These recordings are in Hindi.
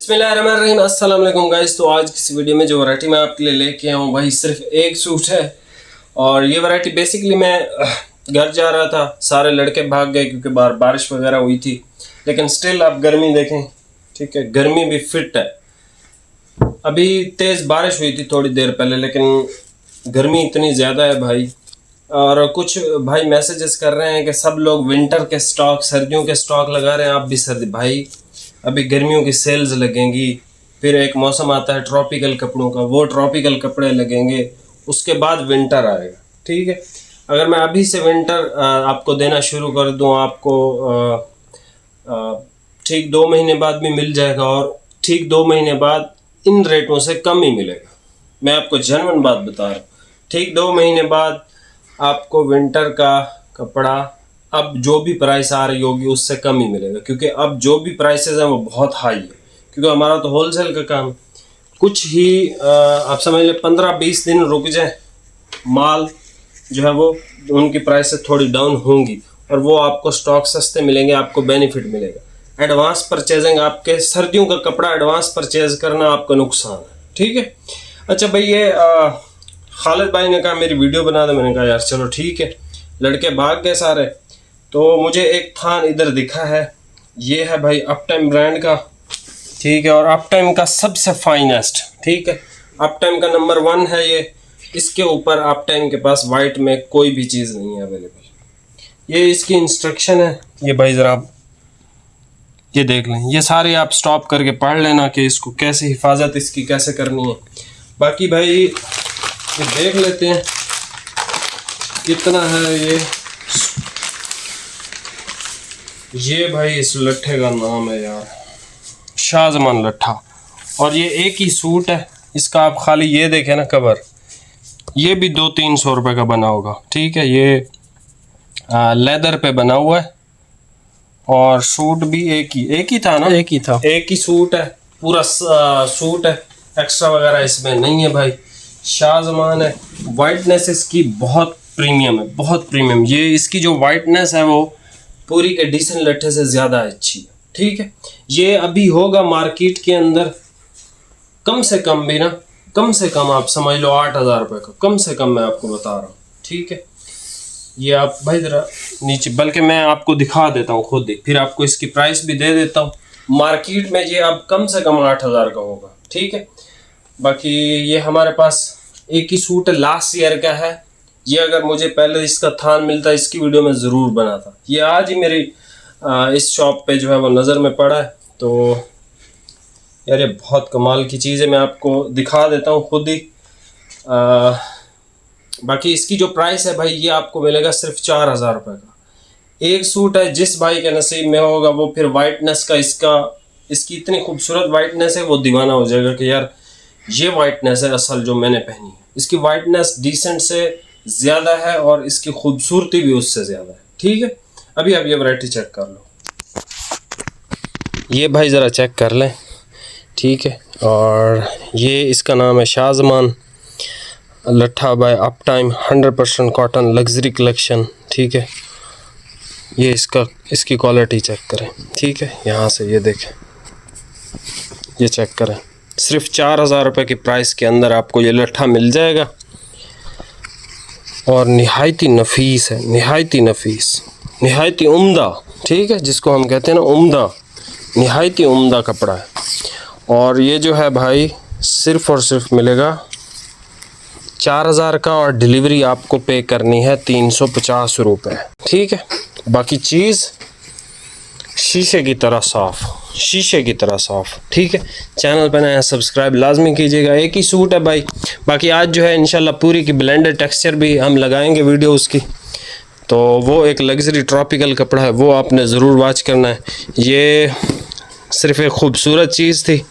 बिस्मिल्लाहिर्रहमानिर्रहीम, अस्सलाम वालेकुम गाइस। तो आज की वीडियो में जो वैरायटी मैं आपके लिए लेके आया हूँ भाई सिर्फ एक सूट है। और ये वैरायटी बेसिकली मैं घर जा रहा था, सारे लड़के भाग गए क्योंकि बाहर बारिश वगैरह हुई थी। लेकिन स्टिल आप गर्मी देखें, ठीक है, गर्मी भी फिट है। अभी तेज़ बारिश हुई थी थोड़ी देर पहले, लेकिन गर्मी इतनी ज़्यादा है भाई। और कुछ भाई मैसेजेस कर रहे हैं कि सब लोग विंटर के स्टॉक, सर्दियों के स्टॉक लगा रहे हैं। आप भी सर्दी भाई, अभी गर्मियों की सेल्स लगेंगी, फिर एक मौसम आता है ट्रॉपिकल कपड़ों का, वो ट्रॉपिकल कपड़े लगेंगे, उसके बाद विंटर आएगा। ठीक है, अगर मैं अभी से विंटर आपको देना शुरू कर दूं, आपको ठीक 2 महीने बाद भी मिल जाएगा, और ठीक 2 महीने बाद इन रेटों से कम ही मिलेगा। मैं आपको जेन्युइन बात बता रहा हूँ, ठीक 2 महीने बाद आपको विंटर का कपड़ा अब जो भी प्राइस आ रही होगी उससे कम ही मिलेगा, क्योंकि अब जो भी प्राइसेस हैं वो बहुत हाई है। क्योंकि हमारा तो होलसेल का काम, कुछ ही आप समझ लें 15-20 दिन रुक जाए, माल जो है वो उनकी प्राइसेस थोड़ी डाउन होंगी और वो आपको स्टॉक सस्ते मिलेंगे, आपको बेनिफिट मिलेगा। एडवांस परचेजिंग, आपके सर्दियों का कपड़ा एडवांस परचेज करना आपका नुकसान है। ठीक है, अच्छा भाई, ये खालिद भाई ने कहा मेरी वीडियो बना दो। मैंने कहा यार चलो ठीक है। लड़के भाग गए सारे, तो मुझे एक थान इधर दिखा है, ये है भाई अप टाइम ब्रांड का। ठीक है, और अप टाइम का सबसे फाइनेस्ट, ठीक है, अप टाइम का नंबर 1 है ये। इसके ऊपर अप टाइम के पास वाइट में कोई भी चीज़ नहीं है अवेलेबल। ये इसकी इंस्ट्रक्शन है, ये भाई ज़रा आप ये देख लें, ये सारे आप स्टॉप करके पढ़ लेना कि इसको कैसे हिफाजत इसकी कैसे करनी है। बाकी भाई ये देख लेते हैं कितना है ये भाई इस लट्ठे का नाम है यार शाहजमान लट्ठा, और ये एक ही सूट है इसका। आप खाली ये देखें ना, कवर ये भी 200-300 रुपये का बना होगा। ठीक है, ये लेदर पे बना हुआ है, और सूट भी एक ही था ना, एक ही सूट है, पूरा सूट है, एक्स्ट्रा वगैरह इसमें नहीं है भाई। शाहजमान है, वाइटनेस इसकी बहुत प्रीमियम है, बहुत प्रीमियम। ये इसकी जो वाइटनेस है वो पूरी के डिसेंट लट्ठे से ज़्यादा अच्छी है। ठीक है, ये अभी होगा मार्केट के अंदर कम से कम भी ना, कम से कम आप समझ लो 8,000 रुपये का, कम से कम मैं आपको बता रहा हूँ। ठीक है, ये आप भाई ज़रा नीचे, बल्कि मैं आपको दिखा देता हूँ खुद ही, फिर आपको इसकी प्राइस भी दे देता हूँ। मार्केट में ये अब कम से कम 8,000 का होगा। ठीक है, बाकी ये हमारे पास एक ही सूट लास्ट ईयर का है। ये अगर मुझे पहले इसका थान मिलता, इसकी वीडियो में ज़रूर बनाता। ये आज ही मेरी इस शॉप पे जो है वो नज़र में पड़ा है, तो यार ये बहुत कमाल की चीज़ है। मैं आपको दिखा देता हूँ खुद ही। बाकी इसकी जो प्राइस है भाई, ये आपको मिलेगा सिर्फ 4,000 रुपये का। एक सूट है, जिस भाई के नसीब में होगा वो फिर वाइटनेस का, इसकी इतनी खूबसूरत वाइटनेस है, वो दीवाना हो जाएगा कि यार ये वाइटनेस है असल जो मैंने पहनी है। इसकी वाइटनेस डिसेंट से ज़्यादा है और इसकी खूबसूरती भी उससे ज़्यादा है। ठीक है, अभी आप ये वैरायटी चेक कर लो, ये भाई ज़रा चेक कर लें। ठीक है, और ये इसका नाम है शाहजमान लट्ठा bye up time, 100% cotton luxury collection. ठीक है, ये इसकी क्वालिटी चेक करें। ठीक है, यहाँ से ये देखें, ये चेक करें, सिर्फ 4,000 रुपये की प्राइस के अंदर आपको ये लट्ठा मिल जाएगा, और निहायती नफीस है, निहायती नफीस, निहायती उम्दा। ठीक है, जिसको हम कहते हैं ना उम्दा, निहायती उम्दा कपड़ा है। और ये जो है भाई सिर्फ़ और सिर्फ मिलेगा 4,000 का, और डिलीवरी आपको पे करनी है 350 रुपये। ठीक है, बाकी चीज़ शीशे की तरह साफ़, शीशे की तरह साफ़। ठीक है, चैनल पर नया सब्सक्राइब लाजमी कीजिएगा। एक ही सूट है भाई। बाकी आज जो है इंशाल्लाह पूरी की ब्लेंडेड टेक्सचर भी हम लगाएंगे वीडियो उसकी, तो वो एक लग्जरी ट्रॉपिकल कपड़ा है, वो आपने ज़रूर वॉच करना है। ये सिर्फ़ एक ख़ूबसूरत चीज़ थी,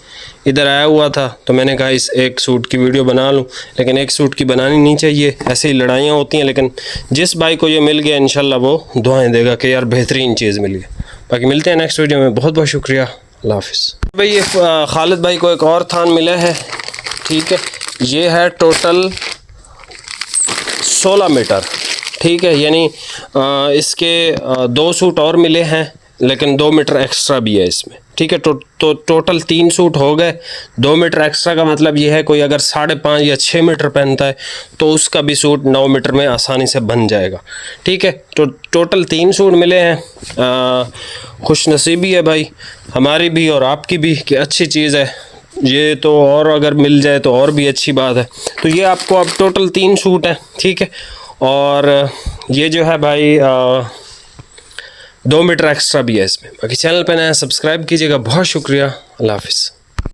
इधर आया हुआ था तो मैंने कहा इस एक सूट की वीडियो बना लूं, लेकिन एक सूट की बनानी नहीं चाहिए, ऐसे ही लड़ाइयाँ होती हैं। लेकिन जिस भाई को ये मिल गया इंशाल्लाह वो दुआएं देगा कि यार बेहतरीन चीज़ मिल गई। बाकी मिलते हैं नेक्स्ट वीडियो में, बहुत बहुत शुक्रिया, अल्लाह हाफिज़। भाई ये खालिद भाई को एक और थान मिला है। ठीक है, ये है टोटल 16 मीटर। ठीक है, यानी इसके 2 सूट और मिले हैं, लेकिन 2 मीटर एक्स्ट्रा भी है इसमें, ठीक है। तो टोटल 3 सूट हो गए। 2 मीटर एक्स्ट्रा का मतलब ये है कोई अगर 5.5 या 6 मीटर पहनता है तो उसका भी सूट 9 मीटर में आसानी से बन जाएगा, ठीक है। तो टोटल 3 सूट मिले हैं। खुशनसीबी है भाई हमारी भी और आपकी भी कि अच्छी चीज़ है ये, तो और अगर मिल जाए तो और भी अच्छी बात है। तो ये आपको अब टोटल 3 सूट है, ठीक है। और ये जो है भाई 2 मीटर एक्स्ट्रा भी है इसमें। बाकी चैनल पे नया सब्सक्राइब कीजिएगा। बहुत शुक्रिया। अल्लाह हाफिज़।